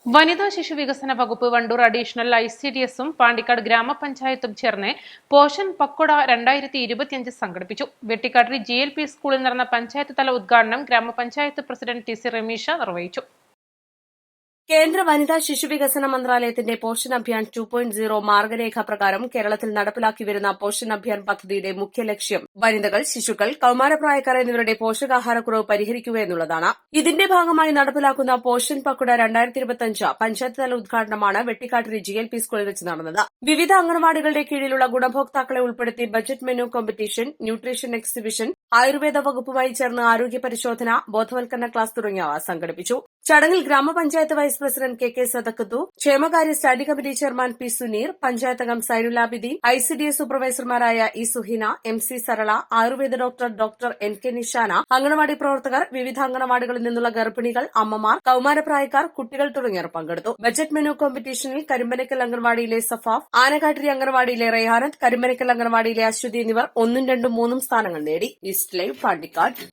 വനിതാ ശിശു വികസന വകുപ്പ് വണ്ടൂർ അഡീഷണൽ ICDSഉം പാണ്ടിക്കാട് ഗ്രാമപഞ്ചായത്തും ചേർന്ന് പോഷൻ പക്കോട 2025 സംഘടിപ്പിച്ചു. വെട്ടിക്കാട്ടിരി GLP സ്കൂളിൽ നടന്ന പഞ്ചായത്ത് തല ഉദ്ഘാടനം ഗ്രാമപഞ്ചായത്ത് പ്രസിഡന്റ് TC റമീഷ നിർവഹിച്ചു. കേന്ദ്ര വനിതാ ശിശുവികസന മന്ത്രാലയത്തിന്റെ പോഷൻ അഭിയാൻ 2.0 മാർഗരേഖ പ്രകാരം കേരളത്തിൽ നടപ്പിലാക്കി വരുന്ന പോഷൻ അഭിയാൻ പദ്ധതിയുടെ മുഖ്യ ലക്ഷ്യം വനിതകൾ, ശിശുക്കൾ, കൌമാരപ്രായക്കാർ എന്നിവരുടെ പോഷകാഹാരക്കുറവ് പരിഹരിക്കുക എന്നുള്ളതാണ്. ഇതിന്റെ ഭാഗമായി നടപ്പിലാക്കുന്ന പോഷൻ പക്കുട 2025 പഞ്ചായത്ത് തല ഉദ്ഘാടനമാണ് വെട്ടിക്കാട്ടിരി GLP സ്കൂളിൽ വെച്ച് നടന്നത്. വിവിധ അംഗൻവാടികളുടെ കീഴിലുള്ള ഗുണഭോക്താക്കളെ ഉൾപ്പെടുത്തി budget menu competition, nutrition exhibition, Ayurveda വകുപ്പുമായി ചേർന്ന് ആരോഗ്യ പരിശോധന, ബോധവൽക്കരണ ക്ലാസ് തുടങ്ങിയവ സംഘടിപ്പിച്ചു. ചടങ്ങിൽ ഗ്രാമപഞ്ചായത്ത് വൈസ് പ്രസിഡന്റ് KK സദക്കത്തു, ക്ഷേമകാര്യ standing committee chairman P Suneer, panchayat അംഗം സൈനുലാബിദീൻ, ICDS സൂപ്പർവൈസർമാരായ E Suhina, MC Sarala, Ayurveda doctor NK Nishana, anganwadi പ്രവർത്തകർ, വിവിധ അംഗനവാടികളിൽ നിന്നുള്ള ഗർഭിണികൾ, അമ്മമാർ, കൌമാരപ്രായക്കാർ, കുട്ടികൾ തുടങ്ങിയവർ പങ്കെടുത്തു. ബജറ്റ് മെനു കോമ്പറ്റീഷനിൽ കരിമ്പനക്കൽ അംഗനവാടിയിലെ സഫാഫ്, ആനക്കാട്ടിരി അംഗനവാടിയിലെ റെയ്ഹാനത്ത്, കരിമ്പനക്കൽ അംഗനവാടിയിലെ അശ്വതി എന്നിവർ 1, 2, 3 സ്ഥാനങ്ങൾ നേടി. East live Pandikkad.